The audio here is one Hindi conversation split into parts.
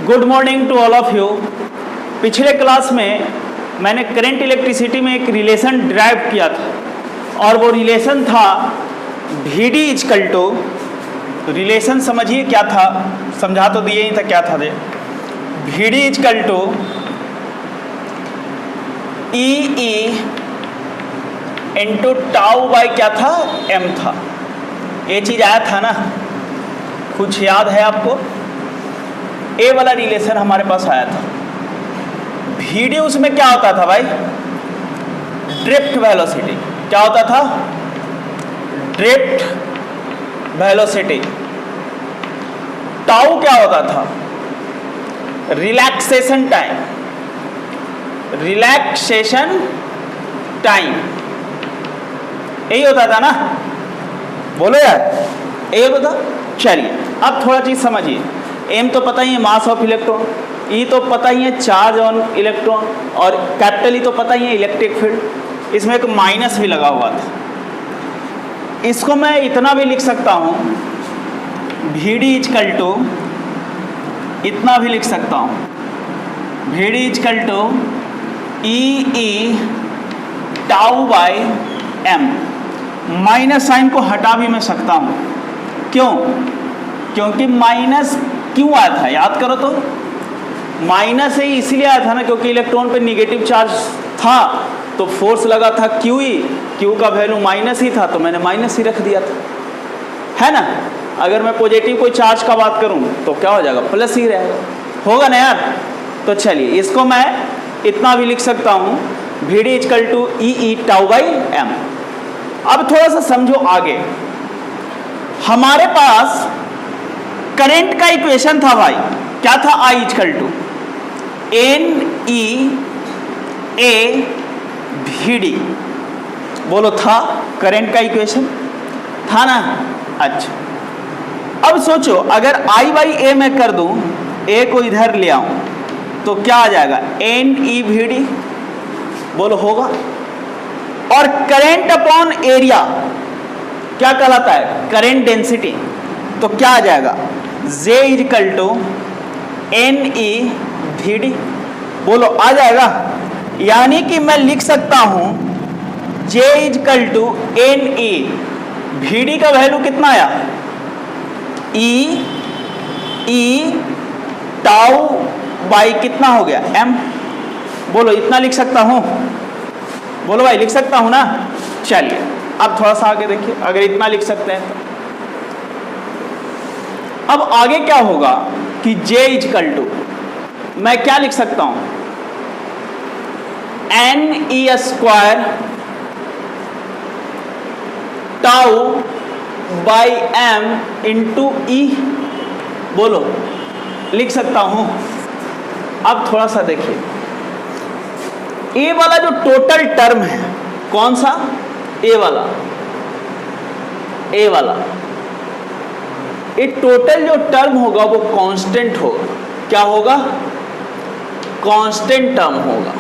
Good morning to all of you. पिछले क्लास में मैंने करंट इलेक्ट्रिसिटी में एक रिलेशन ड्राइव किया था और वो रिलेशन था V D is equal to, relation समझिए क्या था, समझा तो दिए ही था क्या था दे, V D is equal to E into tau by क्या था, एम था। ये चीज़ आया था ना, कुछ याद है आपको? ए वाला रिलेशन हमारे पास आया था। वी डी उसमें क्या होता था भाई? Drift velocity. क्या होता था? Drift velocity. टाउ क्या होता था? Relaxation time. रिलैक्सेशन टाइम यही होता था ना, बोलो यार, यही होता था। चलिए अब थोड़ा चीज समझिए। एम तो पता ही है, मास ऑफ इलेक्ट्रॉन। ई तो पता ही है, चार्ज ऑन इलेक्ट्रॉन। और कैपिटल ई तो पता ही है, इलेक्ट्रिक फील्ड। इसमें एक माइनस भी लगा हुआ था। इसको मैं इतना भी लिख सकता हूँ, वी डी इजकल टू, इतना भी लिख सकता हूँ, V D is equal to E tau by M. Minus sign को हटा भी मैं सकता हूँ। क्यों? क्योंकि माइनस क्यों आया था, याद करो तो। माइनस ही इसलिए आया था ना क्योंकि इलेक्ट्रॉन पे निगेटिव चार्ज था, तो फोर्स लगा था क्यू ई। क्यू का वैल्यू माइनस ही था, तो मैंने माइनस ही रख दिया था, है ना। अगर मैं पॉजिटिव कोई चार्ज का बात करूं तो क्या हो जाएगा? प्लस ही रहेगा, होगा ना यार। तो चलिए इसको मैं इतना भी लिख सकता हूं, V D is equal to E tau by M. अब थोड़ा सा समझो आगे। हमारे पास करंट का इक्वेशन था भाई, क्या था? I is equal to N E A V D. बोलो, था करंट का इक्वेशन था ना। अच्छा, अब सोचो अगर आई बाई ए मैं कर दूं, ए को इधर ले आऊं तो क्या आ जाएगा? N E V D. बोलो, होगा। और करंट अपॉन एरिया क्या कहलाता है? Current density. तो क्या आ जाएगा? J equal to N E V D. बोलो, आ जाएगा। यानी कि मैं लिख सकता हूं J equal to N E V D का वैल्यू कितना आया? ई टाउ बाई कितना हो गया? एम। बोलो, इतना लिख सकता हूं? बोलो भाई, लिख सकता हूं ना। चलिए अब थोड़ा सा आगे देखिए, अगर इतना लिख सकते हैं तो अब आगे क्या होगा कि J इजकल टू मैं क्या लिख सकता हूं? N E square tau by M into E. बोलो, लिख सकता हूं। अब थोड़ा सा देखिए, ए वाला जो टोटल टर्म है, कौन सा? ए वाला, ए वाला। ये टोटल जो टर्म होगा वो कांस्टेंट होगा। क्या होगा? कांस्टेंट टर्म होगा।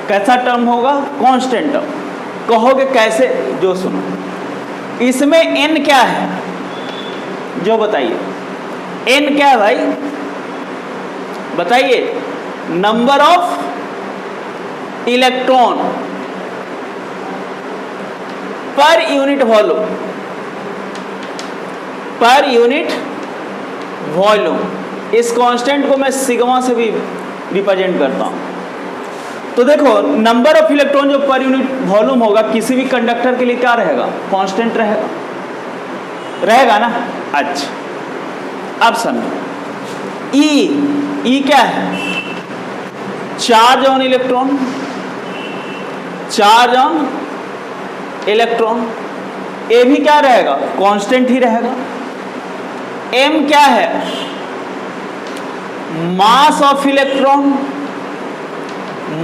कैसा टर्म होगा? Constant term. कहोगे कैसे? जो सुनो, इसमें n क्या है, जो बताइए। n क्या है भाई? बताइए। Number of electron per unit volume, पर यूनिट वॉल्यूम। इस कांस्टेंट को मैं सिग्मा से भी रिप्रेजेंट करता हूं। तो देखो, नंबर ऑफ इलेक्ट्रॉन जो पर यूनिट वॉल्यूम होगा किसी भी कंडक्टर के लिए क्या रहेगा? कांस्टेंट रहेगा, रहेगा ना। अच्छा, अब समझो। ई क्या है? Charge on electron, charge on electron. ए भी क्या रहेगा? कांस्टेंट ही रहेगा। एम क्या है? Mass of electron,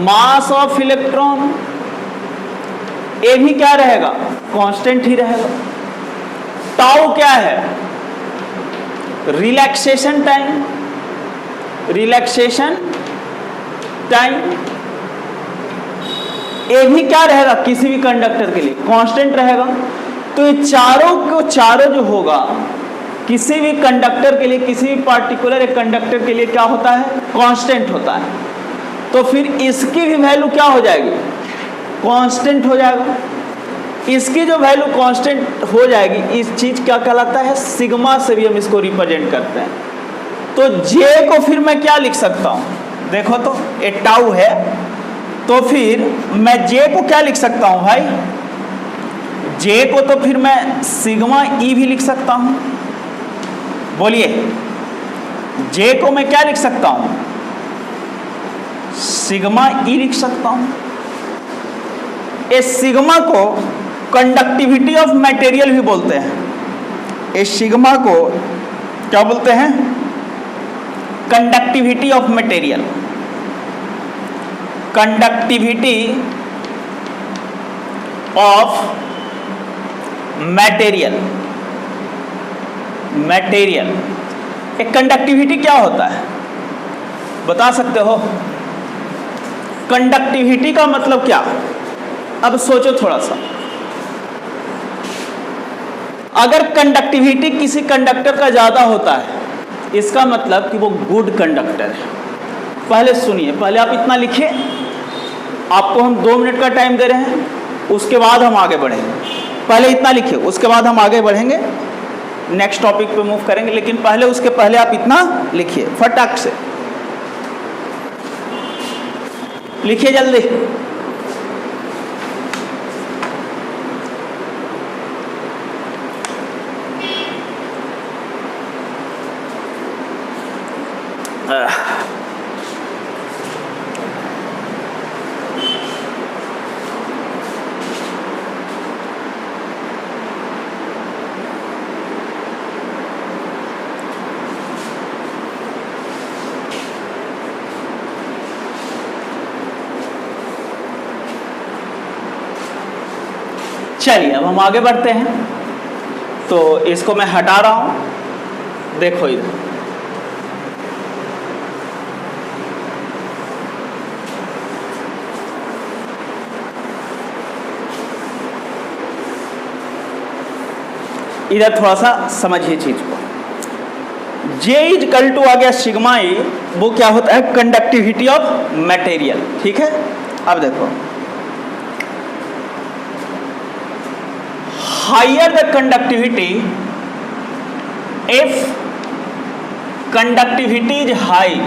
mass of electron. ए भी क्या रहेगा? कांस्टेंट ही रहेगा। टाउ क्या है? Relaxation time, relaxation time. ए भी क्या रहेगा? किसी भी कंडक्टर के लिए कांस्टेंट रहेगा। तो ये चारों को चारों जो होगा किसी भी कंडक्टर के लिए, किसी भी पार्टिकुलर एक कंडक्टर के लिए क्या होता है, कांस्टेंट होता है। तो फिर इसकी भी वैल्यू क्या हो जाएगी, कांस्टेंट हो जाएगा। इसकी जो वैल्यू कांस्टेंट हो जाएगी, इस चीज क्या कहलाता है, सिग्मा से भी हम इसको रिप्रेजेंट करते हैं। तो जे को फिर मैं क्या लिख सकता हूं, देखो तो ये टाउ है, तो फिर मैं जे को क्या लिख सकता हूं भाई, जे को तो फिर मैं सिग्मा ई भी लिख सकता हूं। बोलिए, जे को मैं क्या लिख सकता हूं, सिग्मा ई लिख सकता हूं। इस सिग्मा को कंडक्टिविटी ऑफ मटेरियल भी बोलते हैं। इस सिग्मा को क्या बोलते हैं, conductivity of material. Conductivity of material. Material एक कंडक्टिविटी क्या होता है, बता सकते हो? कंडक्टिविटी का मतलब क्या? अब सोचो थोड़ा सा। अगर कंडक्टिविटी किसी कंडक्टर का ज्यादा होता है, इसका मतलब कि वो गुड कंडक्टर है। पहले सुनिए, पहले आप इतना लिखिए, आपको हम 2 मिनट का टाइम दे रहे हैं, उसके बाद हम आगे बढ़ेंगे। पहले इतना लिखिए, उसके बाद हम आगे बढ़ेंगे, नेक्स्ट टॉपिक पे मूव करेंगे, लेकिन पहले उसके पहले आप इतना लिखिए, फटाक से लिखिए, जल्दी। चलिए अब हम आगे बढ़ते हैं। तो इसको मैं हटा रहा हूं, देखो इधर। इधर थोड़ा सा समझिए चीज को। J इजकल टू आ गया सिग्मा ई, वो क्या होता है, कंडक्टिविटी ऑफ मटेरियल। ठीक है, अब देखो, higher the conductivity, if conductivity is high,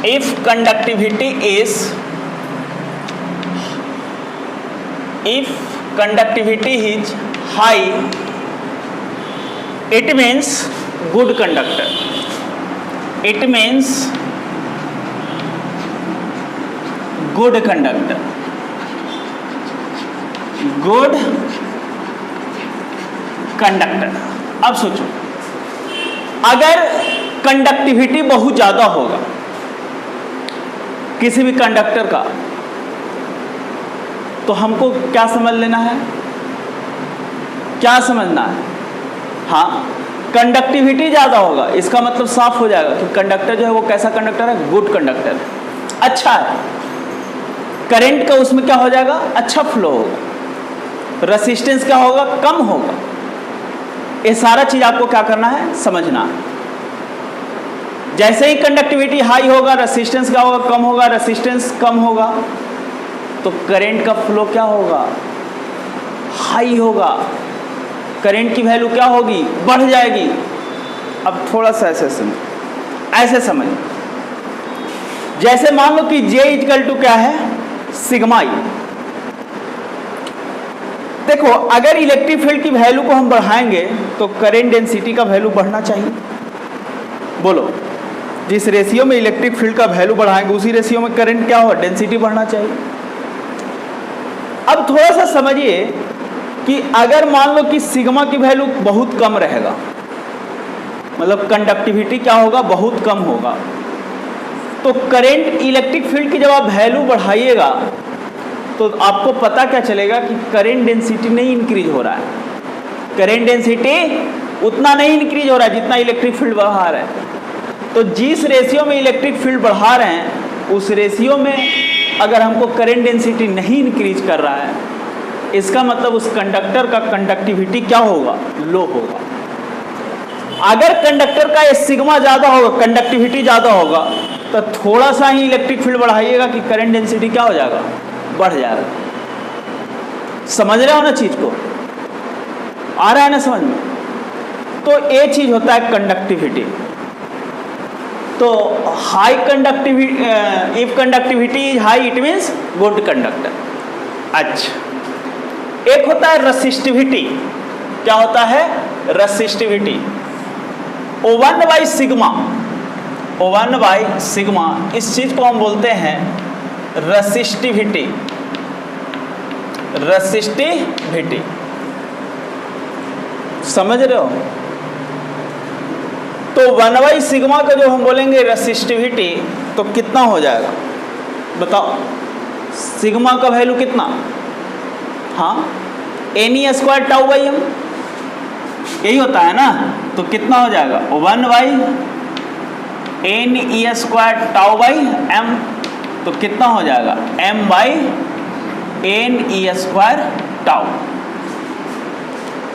if conductivity is high, it means good conductor. It means good conductor. Good conductor. अब सोचो, अगर कंडक्टिविटी बहुत ज्यादा होगा किसी भी कंडक्टर का, तो हमको क्या समझ लेना है, क्या समझना है, हाँ, कंडक्टिविटी ज्यादा होगा, इसका मतलब साफ हो जाएगा कि कंडक्टर जो है वो कैसा कंडक्टर है, गुड कंडक्टर है, अच्छा है। करंट का उसमें क्या हो जाएगा, अच्छा फ्लो होगा, रेसिस्टेंस क्या होगा, कम होगा। ये सारा चीज आपको क्या करना है, समझना है। जैसे ही कंडक्टिविटी हाई होगा, रेसिस्टेंस क्या होगा, कम होगा, रेसिस्टेंस कम होगा, तो करंट का फ्लो क्या होगा, हाई होगा, करंट की वैल्यू क्या होगी, बढ़ जाएगी। अब थोड़ा सा ऐसे समझ, जैसे मान लो कि J इक्वल टू क्या है, सिग्मा ई। देखो, अगर इलेक्ट्रिक फील्ड की वैल्यू को हम बढ़ाएंगे तो करंट डेंसिटी का वैल्यू बढ़ना चाहिए। बोलो, जिस रेशियो में इलेक्ट्रिक फील्ड का वैल्यू बढ़ाएंगे उसी रेशियो में करंट क्या हो, डेंसिटी बढ़ना चाहिए। अब थोड़ा सा समझिए कि अगर मान लो कि सिग्मा की वैल्यू बहुत कम रहेगा, मतलब कंडक्टिविटी क्या होगा, बहुत कम होगा, तो करंट इलेक्ट्रिक फील्ड की जब आप वैल्यू बढ़ाइएगा तो आपको पता क्या चलेगा कि करंट डेंसिटी नहीं इंक्रीज हो रहा है, करंट डेंसिटी उतना नहीं इंक्रीज हो रहा है जितना इलेक्ट्रिक फील्ड बढ़ा रहे हैं। तो जिस रेशियो में इलेक्ट्रिक फील्ड बढ़ा रहे हैं उस रेशियो में अगर हमको करंट डेंसिटी नहीं इंक्रीज कर रहा है इसका मतलब उस कंडक्टर का कंडक्टिविटी क्या होगा, लो होगा। अगर कंडक्टर का सिग्मा ज़्यादा होगा, कंडक्टिविटी ज़्यादा होगा, तो थोड़ा सा ही इलेक्ट्रिक फील्ड बढ़ाइएगा कि करंट डेंसिटी क्या हो जाएगा, बढ़ जाएगा। समझ रहे हो ना चीज़ को, आ रहा है ना समझ में। तो ये चीज़ होता है कंडक्टिविटी। तो high conductivity, if conductivity is high it means good conductor. अच्छा, एक होता है रेसिस्टिविटी। क्या होता है, resistivity. O1 by sigma, O1 by sigma, इस चीज को हम बोलते हैं रेसिस्टिविटी। रेसिस्टिविटी समझ रहे हो। तो 1 बाई सिग्मा का जो हम बोलेंगे रेसिस्टिविटी, तो कितना हो जाएगा बताओ, सिग्मा का वैल्यू कितना, हाँ NE square tau by M, यही होता है ना। तो कितना हो जाएगा, 1 by NE square tau by M, तो कितना हो जाएगा, m by NE square tau.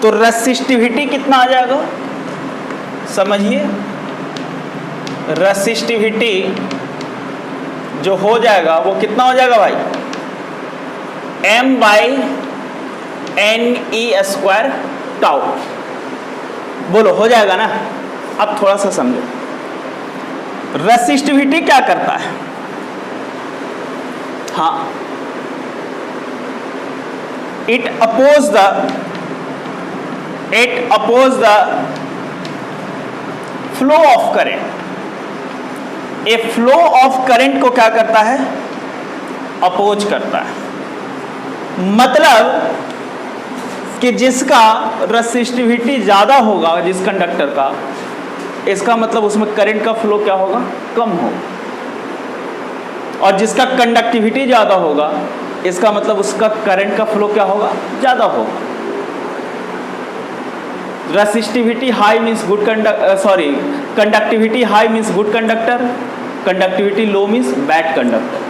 तो रेसिस्टिविटी कितना आ जाएगा, समझिए। रेसिस्टिविटी जो हो जाएगा वो कितना हो जाएगा भाई, m by NE square tau. बोलो हो जाएगा ना। अब थोड़ा सा समझो, रेसिस्टिविटी क्या करता है, हाँ, it opposes the flow of current. A flow of current को क्या करता है, अपोज करता है। मतलब कि जिसका रेसिस्टिविटी ज़्यादा होगा, जिस कंडक्टर का, इसका मतलब उसमें करंट का फ्लो क्या होगा, कम होगा। और जिसका कंडक्टिविटी ज़्यादा होगा, इसका मतलब उसका करंट का फ्लो क्या होगा, ज़्यादा होगा। Resistivity high means good conductivity high means good conductor, conductivity लो मीन्स बैड कंडक्टर।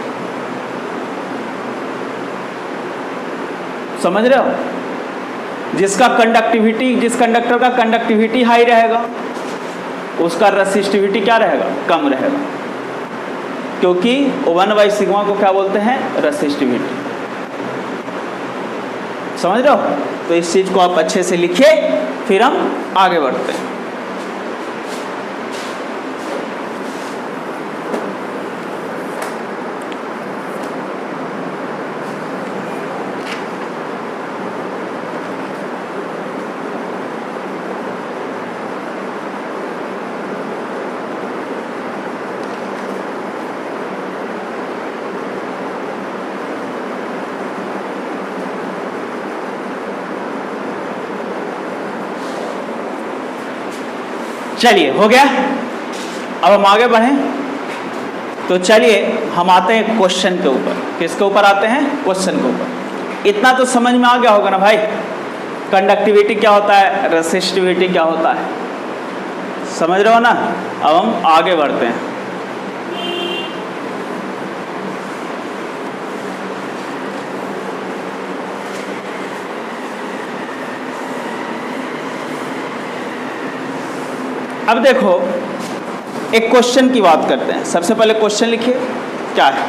समझ रहे हो। जिसका कंडक्टिविटी, जिस कंडक्टर का कंडक्टिविटी हाई रहेगा, उसका रेसिस्टिविटी क्या रहेगा, कम रहेगा, क्योंकि 1 बाई सिग्मा को क्या बोलते हैं, रेसिस्टिविटी। समझ रहे हो। तो इस चीज को आप अच्छे से लिखिए, फिर हम आगे बढ़ते हैं। चलिए हो गया, अब हम आगे बढ़ें। तो चलिए हम आते हैं क्वेश्चन के ऊपर। किसके ऊपर आते हैं, क्वेश्चन के ऊपर। इतना तो समझ में आ गया होगा ना भाई, कंडक्टिविटी क्या होता है, रेसिस्टिविटी क्या होता है, समझ रहे हो ना। अब हम आगे बढ़ते हैं। अब देखो एक क्वेश्चन की बात करते हैं। सबसे पहले क्वेश्चन लिखिए क्या है।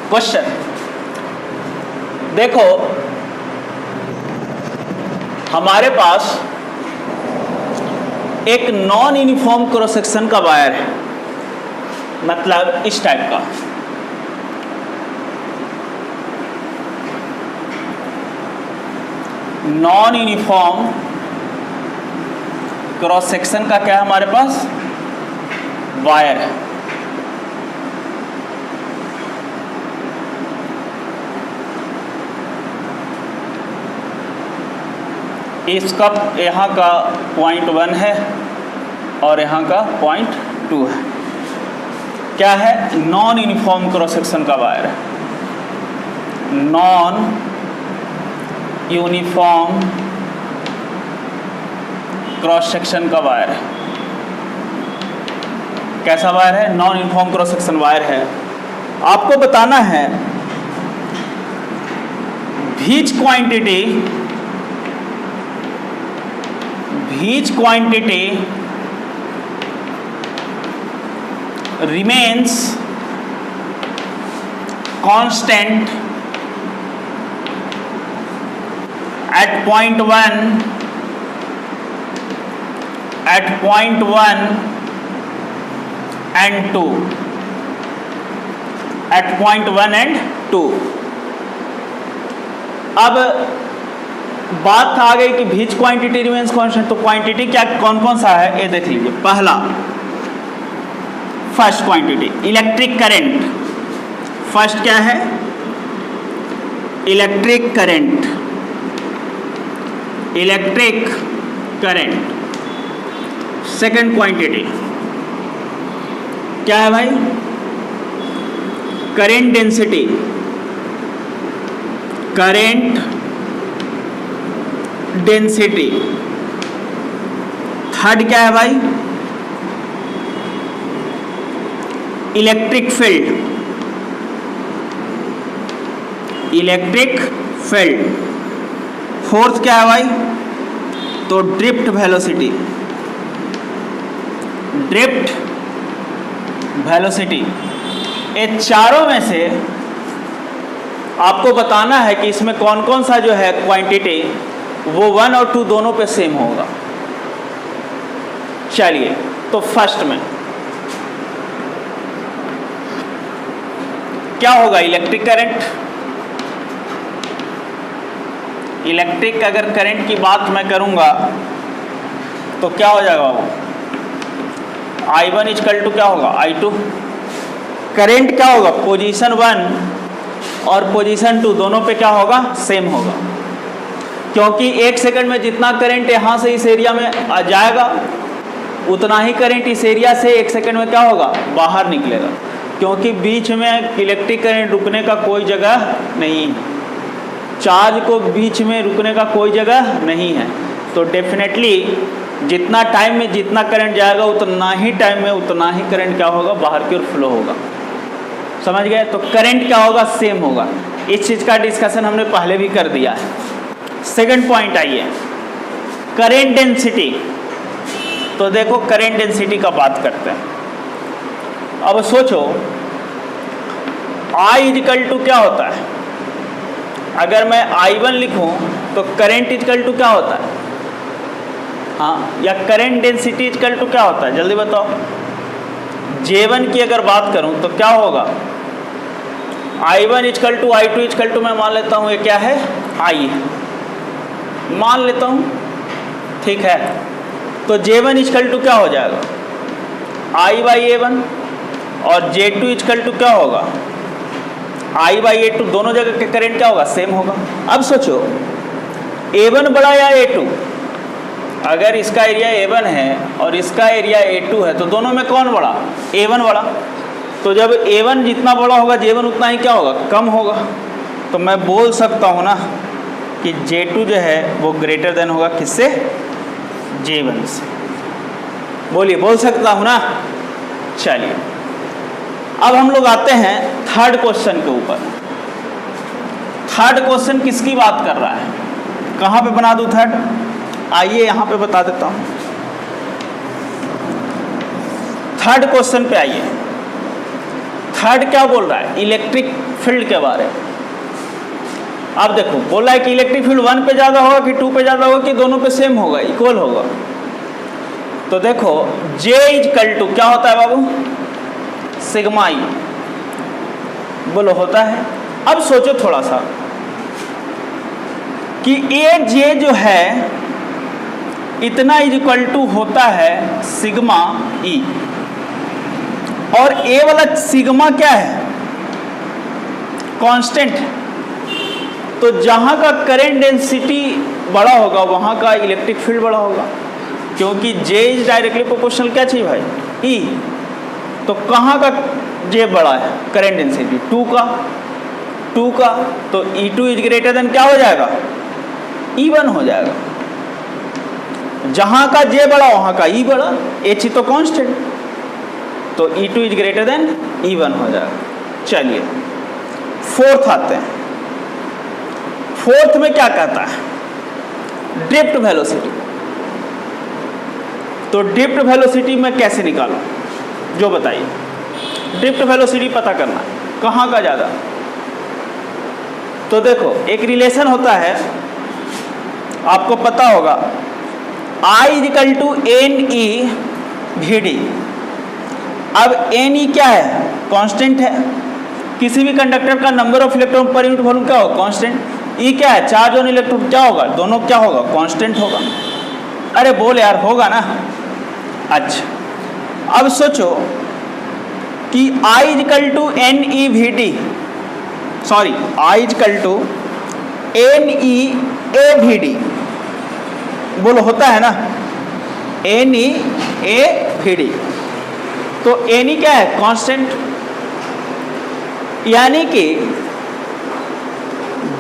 क्वेश्चन देखो, हमारे पास एक नॉन यूनिफॉर्म क्रॉस सेक्शन का वायर है, मतलब इस टाइप का। नॉन यूनिफॉर्म क्रॉस सेक्शन का क्या है हमारे पास, वायर है। इसका यहाँ का 0.1 है और यहाँ का 0.2 है। क्या है, नॉन यूनिफॉर्म क्रॉस सेक्शन का वायर है। नॉन यूनिफॉर्म क्रॉस सेक्शन का वायर है। कैसा वायर है, non uniform cross section wire है। आपको बताना है which quantity remains constant at point 1 and 2 at point 1 and 2। अब बात आ गई कि व्हिच क्वांटिटी रिमेन्स कांस्टेंट, तो क्वांटिटी क्या कौन कौन सा है ये देख लीजिए। पहला first quantity electric current, first क्या है इलेक्ट्रिक करंट, सेकंड क्वांटिटी क्या है भाई करंट डेंसिटी, थर्ड क्या है भाई इलेक्ट्रिक फील्ड, फोर्थ क्या है भाई तो ड्रिफ्ट वेलोसिटी। ये चारों में से आपको बताना है कि इसमें कौन कौन सा जो है क्वांटिटी वो 1 और 2 दोनों पे सेम होगा। चलिए तो फर्स्ट में क्या होगा इलेक्ट्रिक करंट, इलेक्ट्रिक अगर करंट की बात मैं करूंगा तो क्या हो जाएगा वो I1 इक्वल टू क्या होगा I2। करंट क्या होगा पोजीशन 1 और पोजीशन 2 दोनों पे क्या होगा सेम होगा, क्योंकि 1 सेकंड में जितना करंट यहाँ से इस एरिया में आ जाएगा उतना ही करंट इस एरिया से 1 सेकंड में क्या होगा बाहर निकलेगा, क्योंकि बीच में इलेक्ट्रिक करंट रुकने का कोई जगह नहीं है, चार्ज को बीच में रुकने का कोई जगह नहीं है। तो डेफिनेटली जितना टाइम में जितना करंट जाएगा उतना ही टाइम में उतना ही करंट क्या होगा बाहर की ओर फ्लो होगा। समझ गए? तो करंट क्या होगा सेम होगा। इस चीज़ का डिस्कशन हमने पहले भी कर दिया है। सेकंड पॉइंट आइए करंट डेंसिटी। तो देखो करंट डेंसिटी का बात करते हैं। अब सोचो I इक्वल टू क्या होता है, अगर मैं I1 लिखूं तो करंट इक्वल टू क्या होता है, हाँ, या करंट डेंसिटी इक्वल टू क्या होता है जल्दी बताओ। J1 की अगर बात करूं तो क्या होगा I1 equal to I2 equal to मैं मान लेता हूं ये क्या है I मान लेता हूं, ठीक है। तो J1 इक्वल टू क्या हो जाएगा I/A1 और J2 इक्वल टू क्या होगा I/A2, दोनों जगह के करंट क्या होगा सेम होगा। अब सोचो A1 बड़ा या A2, अगर इसका एरिया A1 है और इसका एरिया A2 है तो दोनों में कौन बड़ा A1 बड़ा। तो जब A1 जितना बड़ा होगा J1 उतना ही क्या होगा कम होगा। तो मैं बोल सकता हूँ ना कि J2 जो है वो ग्रेटर देन होगा किससे J1 से। बोलिए बोल सकता हूँ ना। चलिए अब हम लोग आते हैं थर्ड क्वेश्चन के ऊपर। थर्ड क्वेश्चन किसकी बात कर रहा है, कहाँ पे बना दूँ थर्ड, आइए यहाँ पे बता देता हूँ। थर्ड क्वेश्चन पे आइए। थर्ड क्या बोल रहा है इलेक्ट्रिक फील्ड के बारे में। अब देखो बोला है कि इलेक्ट्रिक फील्ड 1 पे ज़्यादा होगा कि 2 पे ज़्यादा होगा कि दोनों पे सेम होगा इक्वल होगा। तो देखो J इक्वल टू क्या होता है बाबू सिग्मा ई, बोलो होता है। अब सोचो थोड़ा सा कि AJ जो है इतना इक्वल टू होता है सिग्मा ई, और A वाला सिग्मा क्या है कांस्टेंट। तो जहाँ का करंट डेंसिटी बड़ा होगा वहाँ का इलेक्ट्रिक फील्ड बड़ा होगा, क्योंकि J इज डायरेक्टली प्रोपोर्शनल क्या चाहिए भाई E। तो कहाँ का J बड़ा है करंट डेंसिटी 2 का, तो E2 इज ग्रेटर देन क्या हो जाएगा E1 हो जाएगा। जहाँ का J बड़ा वहाँ का E बड़ा, H तो कांस्टेंट, तो E2 is greater than E1 हो जाएगा। चलिए फोर्थ आते हैं। फोर्थ में क्या कहता है? Drift velocity. तो ड्रिफ्ट वेलोसिटी मैं कैसे निकालूं, जो बताइए। ड्रिफ्ट वेलोसिटी पता करना, कहाँ का ज़्यादा। तो देखो एक रिलेशन होता है, आपको पता होगा, I equal to N E V D. अब एन ई क्या है? कांस्टेंट है। किसी भी कंडक्टर का number of electron per unit volume क्या होगा? कांस्टेंट। ई क्या है? Charge on electron. क्या होगा? दोनों क्या होगा? कांस्टेंट होगा। अरे बोल यार, होगा ना। अच्छा अब सोचो कि I equal to N E V D, sorry I equal to N E A V D, बोलो होता है ना, N E A V D. तो एन ई क्या है? कांस्टेंट। यानी कि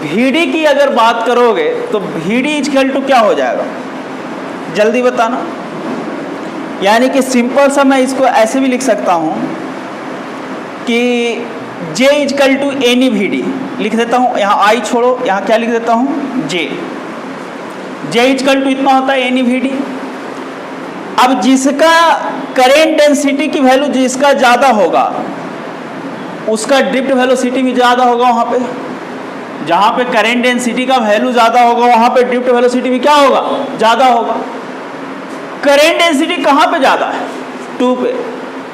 वीडी की अगर बात करोगे तो वीडी इक्वल टू क्या हो जाएगा? जल्दी बताना। यानी कि सिंपल सा मैं इसको ऐसे भी लिख सकता हूं कि J equal to N E V D लिख देता हूं। यहाँ आई छोड़ो, यहाँ क्या लिख देता हूं? J इक्वल टू इतना होता है एन ई वी डी। अब जिसका करेंट डेंसिटी की वैल्यू जिसका ज़्यादा होगा उसका ड्रिफ्ट वेलोसिटी भी ज़्यादा होगा। वहाँ पे जहाँ पे करेंट डेंसिटी का वैल्यू ज़्यादा होगा वहाँ पे ड्रिफ्ट वेलोसिटी भी क्या होगा? ज़्यादा होगा। करेंट डेंसिटी कहाँ पे ज़्यादा है? 2 पे।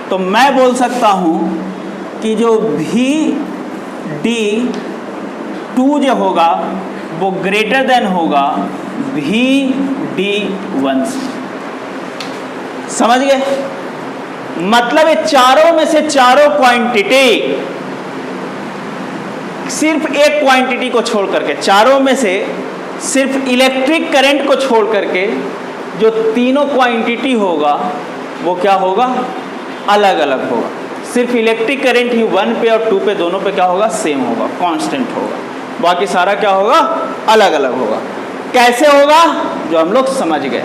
तो मैं बोल सकता हूँ कि जो वी डी 2 जो होगा वो ग्रेटर देन होगा वी डी 1 से। समझ गए? मतलब ये चारों में से चारों क्वांटिटी, सिर्फ एक क्वांटिटी को छोड़ करके, चारों में से सिर्फ इलेक्ट्रिक करंट को छोड़ करके जो तीनों क्वांटिटी होगा वो क्या होगा? अलग अलग होगा। सिर्फ इलेक्ट्रिक करंट ही 1 पे और 2 पे दोनों पे क्या होगा? सेम होगा, कांस्टेंट होगा। बाकी सारा क्या होगा? अलग अलग होगा। कैसे होगा? जो हम लोग समझ गए।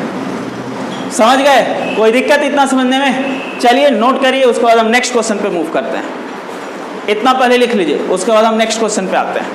समझ गए? कोई दिक्कत इतना समझने में? चलिए नोट करिए, उसके बाद हम नेक्स्ट क्वेश्चन पे मूव करते हैं। इतना पहले लिख लीजिए, उसके बाद हम नेक्स्ट क्वेश्चन पे आते हैं।